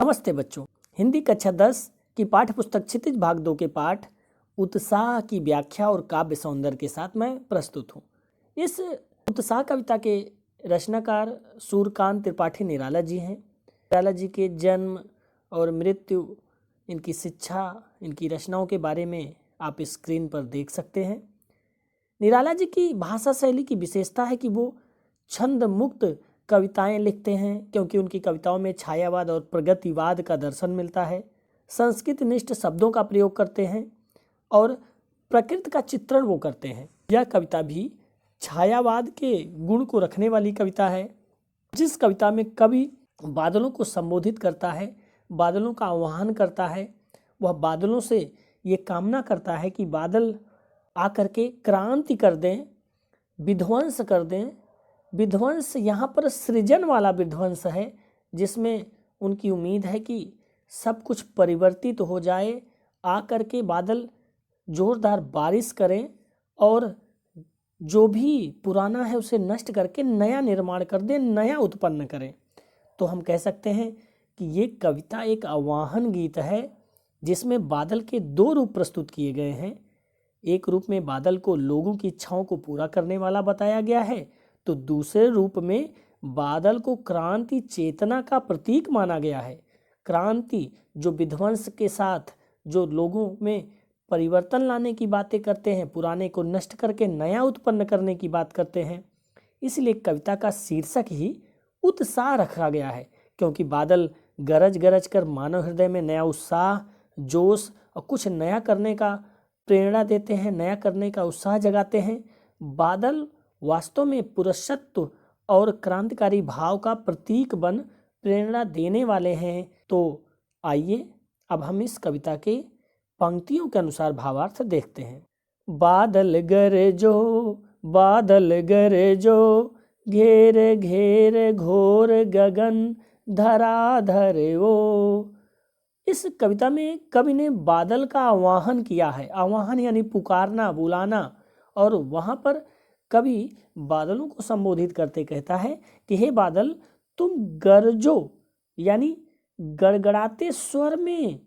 नमस्ते बच्चों। हिंदी कक्षा 10 की पाठ्य पुस्तक क्षितिज भाग 2 के पाठ उत्साह की व्याख्या और काव्य सौंदर्य के साथ मैं प्रस्तुत हूँ। इस उत्साह कविता के रचनाकार सूर्यकांत त्रिपाठी निराला जी हैं। निराला जी के जन्म और मृत्यु, इनकी शिक्षा, इनकी रचनाओं के बारे में आप स्क्रीन पर देख सकते हैं। निराला जी की भाषा शैली की विशेषता है कि वो छंद मुक्त कविताएं लिखते हैं, क्योंकि उनकी कविताओं में छायावाद और प्रगतिवाद का दर्शन मिलता है। संस्कृत निष्ठ शब्दों का प्रयोग करते हैं और प्रकृति का चित्रण वो करते हैं। यह कविता भी छायावाद के गुण को रखने वाली कविता है। जिस कविता में कवि बादलों को संबोधित करता है, बादलों का आह्वान करता है, वह बादलों से ये कामना करता है कि बादल आकर के क्रांति कर दें, विध्वंस कर दें। विध्वंस यहाँ पर सृजन वाला विध्वंस है, जिसमें उनकी उम्मीद है कि सब कुछ परिवर्तित हो जाए, आकर के बादल जोरदार बारिश करें और जो भी पुराना है उसे नष्ट करके नया निर्माण कर दें, नया उत्पन्न करें। तो हम कह सकते हैं कि ये कविता एक आह्वान गीत है, जिसमें बादल के दो रूप प्रस्तुत किए गए हैं। एक रूप में बादल को लोगों की इच्छाओं को पूरा करने वाला बताया गया है, तो दूसरे रूप में बादल को क्रांति चेतना का प्रतीक माना गया है। क्रांति जो विध्वंस के साथ जो लोगों में परिवर्तन लाने की बातें करते हैं, पुराने को नष्ट करके नया उत्पन्न करने की बात करते हैं। इसलिए कविता का शीर्षक ही उत्साह रखा गया है, क्योंकि बादल गरज गरज कर मानव हृदय में नया उत्साह, जोश और कुछ नया करने का प्रेरणा देते हैं, नया करने का उत्साह जगाते हैं। बादल वास्तव में पुरुषत्व और क्रांतिकारी भाव का प्रतीक बन प्रेरणा देने वाले हैं। तो आइए अब हम इस कविता के पंक्तियों के अनुसार भावार्थ देखते हैं। बादल गरजो, बादल गरजो, घेर घेर घोर गगन धराधर वो। इस कविता में कवि ने बादल का आह्वान किया है। आह्वान यानी पुकारना, बुलाना। और वहाँ पर कवि बादलों को संबोधित करते कहता है कि हे बादल, तुम गरजो, यानी गड़गड़ाते स्वर में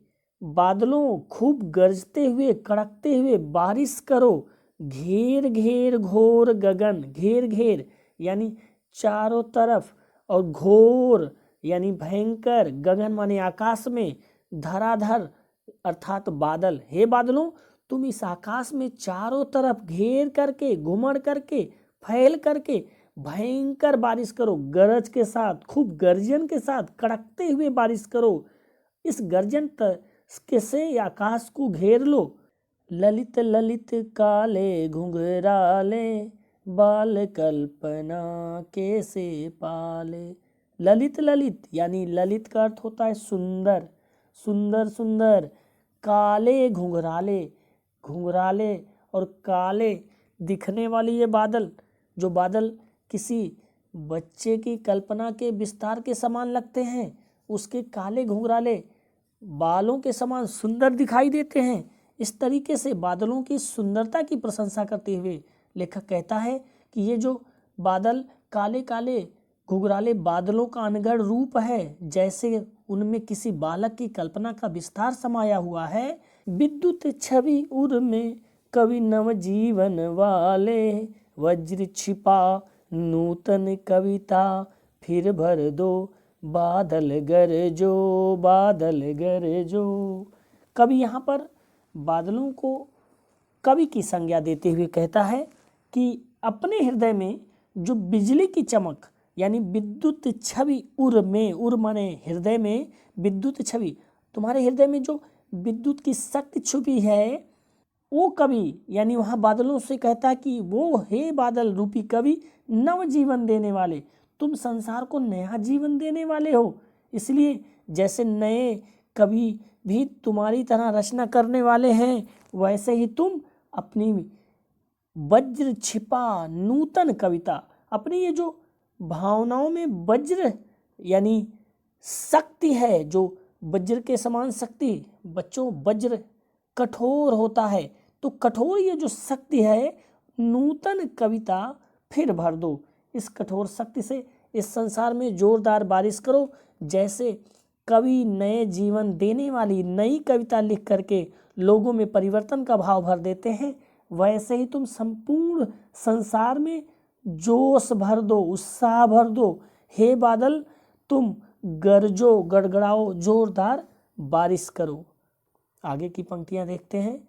बादलों खूब गरजते हुए, कड़कते हुए बारिश करो। घेर घेर घोर गगन, घेर घेर यानी चारों तरफ, और घोर यानी भयंकर, गगन माने आकाश में, धराधर अर्थात बादल। हे बादलों, तुम इस आकाश में चारों तरफ घेर करके, घुमड़ करके, फैल करके भयंकर बारिश करो। गरज के साथ, खूब गर्जन के साथ, कड़कते हुए बारिश करो। इस गर्जन के से आकाश को घेर लो। ललित ललित काले घुंघराले, बाल कल्पना कैसे पाले। ललित ललित यानी ललित का अर्थ होता है सुंदर, सुंदर सुंदर। काले घुंघराले, घुंघराले और काले दिखने वाली ये बादल, जो बादल किसी बच्चे की कल्पना के विस्तार के समान लगते हैं, उसके काले घुंघराले बालों के समान सुंदर दिखाई देते हैं। इस तरीके से बादलों की सुंदरता की प्रशंसा करते हुए लेखक कहता है कि ये जो बादल काले काले घुंघराले बादलों का अनगढ़ रूप है, जैसे उनमें किसी बालक की कल्पना का विस्तार समाया हुआ है। विद्युत छवि उर में कवि नव जीवन वाले, वज्र छिपा नूतन कविता फिर भर दो, बादल गरजो, बादल गरजो। कवि यहाँ पर बादलों को कवि की संज्ञा देते हुए कहता है कि अपने हृदय में जो बिजली की चमक यानी विद्युत छवि उर में, उर माने हृदय में, विद्युत छवि, तुम्हारे हृदय में जो विद्युत की शक्ति छुपी है, वो कवि यानी वहाँ बादलों से कहता है कि वो हे बादल रूपी कवि, नव जीवन देने वाले, तुम संसार को नया जीवन देने वाले हो। इसलिए जैसे नए कवि भी तुम्हारी तरह रचना करने वाले हैं, वैसे ही तुम अपनी वज्र छिपा नूतन कविता, अपनी ये जो भावनाओं में वज्र यानी शक्ति है, जो वज्र के समान शक्ति, बच्चों वज्र कठोर होता है, तो कठोर ये जो शक्ति है, नूतन कविता फिर भर दो। इस कठोर शक्ति से इस संसार में जोरदार बारिश करो, जैसे कवि नए जीवन देने वाली नई कविता लिख करके लोगों में परिवर्तन का भाव भर देते हैं, वैसे ही तुम संपूर्ण संसार में जोश भर दो, उत्साह भर दो। हे बादल तुम गरजो, गड़गड़ाओ, जोरदार बारिश करो। आगे की पंक्तियां देखते हैं।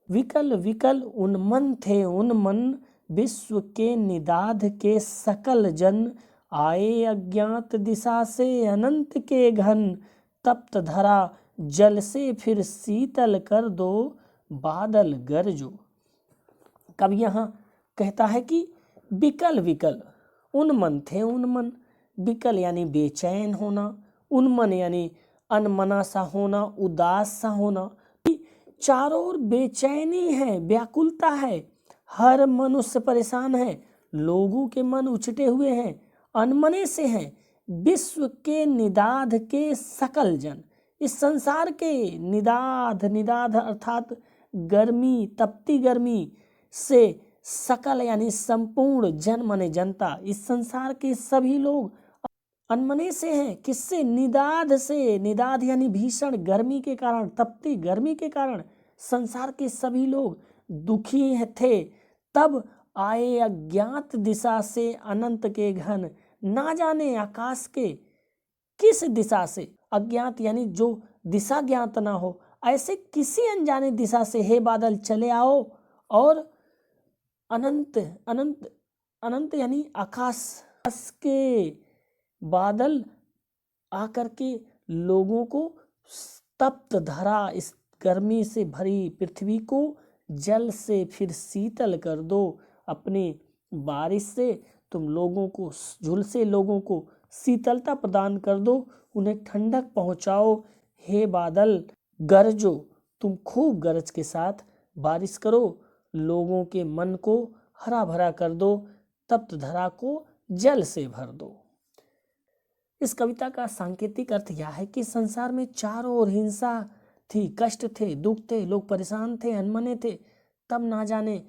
विकल विकल उन्मन थे उन्मन, विश्व के निदाध के सकल जन, आए अज्ञात दिशा से अनंत के घन, तप्त धरा जल से फिर शीतल कर दो, बादल गरजो। कवि यहाँ कहता है कि विकल विकल, उन्मन थे उन्मन, विकल यानी बेचैन होना, उन्मन यानी अनमना सा होना, उदास सा होना। चारों ओर बेचैनी है, व्याकुलता है, हर मनुष्य परेशान है, लोगों के मन उछटे हुए हैं, अनमने से हैं। विश्व के निदाध के सकल जन, इस संसार के निदाध, निदाध अर्थात गर्मी, तपती गर्मी से, सकल यानी संपूर्ण, जन माने जनता, इस संसार के सभी लोग अनमने से हैं। किससे? निदाध से। निदाध यानी भीषण गर्मी के कारण, तपती गर्मी के कारण संसार के सभी लोग दुखी थे। तब आए अज्ञात दिशा से अनंत के घन, ना जाने आकाश के किस दिशा से, अज्ञात यानी जो दिशा ज्ञात ना हो, ऐसे किसी अनजाने दिशा से हे बादल चले आओ और अनंत, अनंत, अनंत यानी आकाश के बादल आकर के लोगों को तप्त धरा, इस गर्मी से भरी पृथ्वी को जल से फिर शीतल कर दो। अपनी बारिश से तुम लोगों को, झुलसे लोगों को शीतलता प्रदान कर दो, उन्हें ठंडक पहुंचाओ। हे बादल गरजो, तुम खूब गरज के साथ बारिश करो, लोगों के मन को हरा भरा कर दो, तप्त धरा को जल से भर दो। इस कविता का सांकेतिक अर्थ यह है कि संसार में चारों ओर हिंसा थी, कष्ट थे, दुख थे, लोग परेशान थे, अनमने थे। तब ना जाने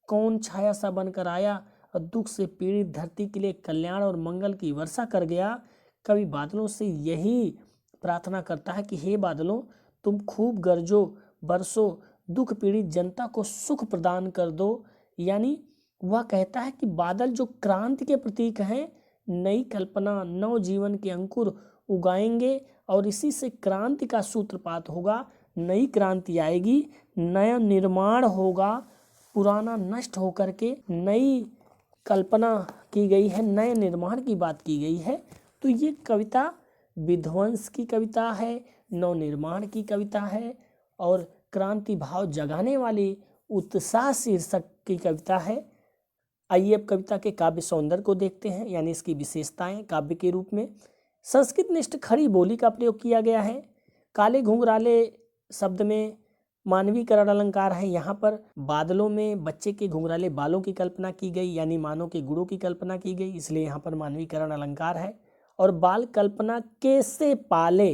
कौन छाया सा बनकर आया और दुख से पीड़ित धरती के लिए कल्याण और मंगल की वर्षा कर गया। कवि बादलों से यही प्रार्थना करता है कि हे बादलों तुम खूब गरजो, बरसो, दुख पीड़ित जनता को सुख प्रदान कर दो। यानी वह कहता है कि बादल जो क्रांति के प्रतीक हैं, नई कल्पना, नव जीवन के अंकुर उगाएंगे और इसी से क्रांति का सूत्रपात होगा, नई क्रांति आएगी, नया निर्माण होगा, पुराना नष्ट होकर के नई कल्पना की गई है, नए निर्माण की बात की गई है। तो ये कविता विध्वंस की कविता है, नवनिर्माण की कविता है और क्रांति भाव जगाने वाली उत्साह शीर्षक की कविता है। आइए अब कविता के काव्य सौंदर्य को देखते हैं, यानी इसकी विशेषताएं काव्य के रूप में। संस्कृत निष्ठ खड़ी बोली का प्रयोग किया गया है। काले घुंघराले शब्द में मानवीकरण अलंकार है। यहाँ पर बादलों में बच्चे के घुंघराले बालों की कल्पना की गई, यानी मानव के गुणों की कल्पना की गई, इसलिए यहाँ पर मानवीकरण अलंकार है। और बाल कल्पना के से पाले,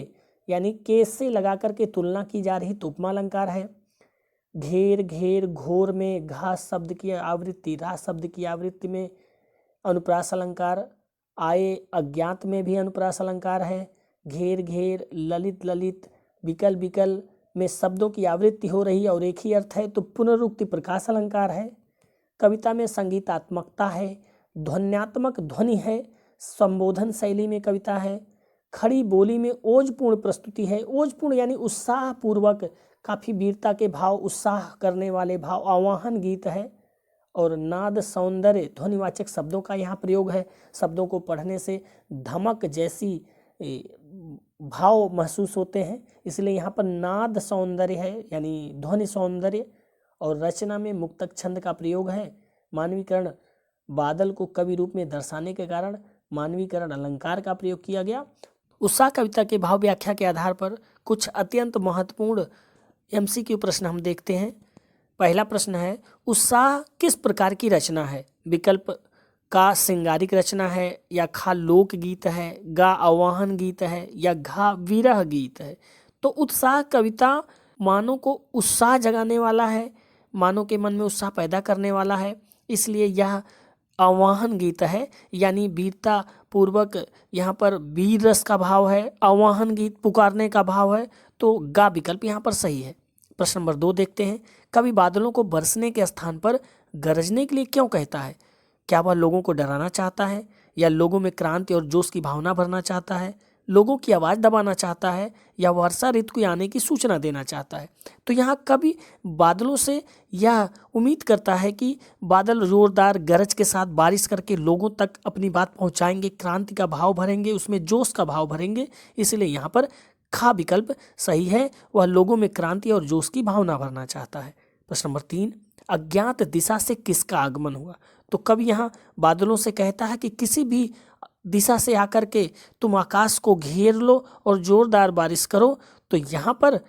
यानी के से लगा करके तुलना की जा रही, तो उपमा अलंकार है। घेर घेर घोर में घास शब्द की आवृत्ति, रास शब्द की आवृत्ति में अनुप्रास अलंकार। आए अज्ञात में भी अनुप्रास अलंकार है। घेर घेर, ललित ललित, विकल विकल में शब्दों की आवृत्ति हो रही और एक ही अर्थ है, तो पुनरुक्ति प्रकाश अलंकार है। कविता में संगीतात्मकता है, ध्वन्यात्मक ध्वनि है, संबोधन शैली में कविता है। खड़ी बोली में ओजपूर्ण प्रस्तुति है। ओजपूर्ण यानी उत्साह पूर्वक, काफ़ी वीरता के भाव, उत्साह करने वाले भाव, आवाहन गीत है। और नाद सौंदर्य ध्वनिवाचक शब्दों का यहाँ प्रयोग है। शब्दों को पढ़ने से धमक जैसी भाव महसूस होते हैं, इसलिए यहाँ पर नाद सौंदर्य है, यानी ध्वनि सौंदर्य। और रचना में मुक्तक छंद का प्रयोग है। मानवीकरण, बादल को कवि रूप में दर्शाने के कारण मानवीकरण अलंकार का प्रयोग किया गया। उत्साह कविता के भाव व्याख्या के आधार पर कुछ अत्यंत महत्वपूर्ण MCQ प्रश्न हम देखते हैं। पहला प्रश्न है, उत्साह किस प्रकार की रचना है? विकल्प का श्रृंगारिक रचना है, या खा लोक गीत है, गा आवाहन गीत है, या घा विरह गीत है। तो उत्साह कविता मानव को उत्साह जगाने वाला है, मानव के मन में उत्साह पैदा करने वाला है, इसलिए यह आवाहन गीत है, यानी वीरता पूर्वक यहाँ पर वीर रस का भाव है, आवाहन गीत पुकारने का भाव है, तो गा विकल्प यहाँ पर सही है। प्रश्न नंबर 2 देखते हैं। कवि बादलों को बरसने के स्थान पर गरजने के लिए क्यों कहता है? क्या वह लोगों को डराना चाहता है, या लोगों में क्रांति और जोश की भावना भरना चाहता है, लोगों की आवाज़ दबाना चाहता है, या वर्षा ऋतु के आने की सूचना देना चाहता है? तो यहाँ कवि बादलों से यह उम्मीद करता है कि बादल जोरदार गरज के साथ बारिश करके लोगों तक अपनी बात पहुँचाएंगे, क्रांति का भाव भरेंगे, उसमें जोश का भाव भरेंगे। इसलिए यहाँ पर खा विकल्प सही है, वह लोगों में क्रांति और जोश की भावना भरना चाहता है। प्रश्न नंबर 3, अज्ञात दिशा से किसका आगमन हुआ? तो कवि यहाँ बादलों से कहता है कि किसी भी दिशा से आकर के तुम आकाश को घेर लो और जोरदार बारिश करो। तो यहाँ पर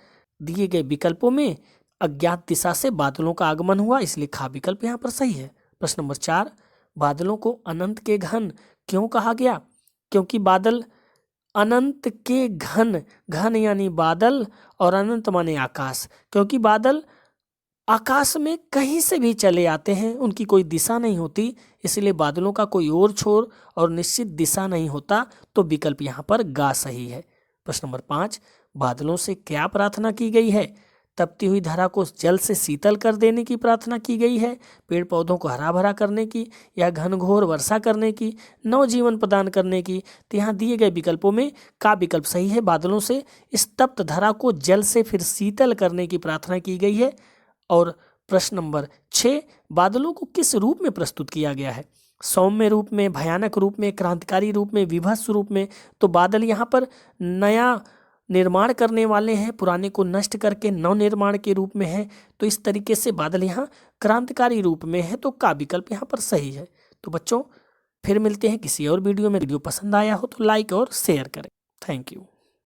दिए गए विकल्पों में अज्ञात दिशा से बादलों का आगमन हुआ, इसलिए खा विकल्प यहाँ पर सही है। प्रश्न नंबर 4, बादलों को अनंत के घन क्यों कहा गया? क्योंकि बादल अनंत के घन, घन यानी बादल और अनंत माने आकाश, क्योंकि बादल आकाश में कहीं से भी चले आते हैं, उनकी कोई दिशा नहीं होती, इसलिए बादलों का कोई ओर छोर और निश्चित दिशा नहीं होता। तो विकल्प यहाँ पर गा सही है। प्रश्न नंबर 5, बादलों से क्या प्रार्थना की गई है? तपती हुई धरा को जल से शीतल कर देने की प्रार्थना की गई है, पेड़ पौधों को हरा भरा करने की, या घनघोर वर्षा करने की, नवजीवन प्रदान करने की? तो यहाँ दिए गए विकल्पों में का विकल्प सही है। बादलों से इस तप्त धरा को जल से फिर शीतल करने की प्रार्थना की गई है। और प्रश्न नंबर 6, बादलों को किस रूप में प्रस्तुत किया गया है? सौम्य रूप में, भयानक रूप में, क्रांतिकारी रूप में, विभत्स रूप में? तो बादल यहाँ पर नया निर्माण करने वाले हैं, पुराने को नष्ट करके नव निर्माण के रूप में है। तो इस तरीके से बादल यहाँ क्रांतिकारी रूप में है, तो का विकल्प यहाँ पर सही है। तो बच्चों फिर मिलते हैं किसी और वीडियो में। वीडियो पसंद आया हो तो लाइक और शेयर करें। Thank you.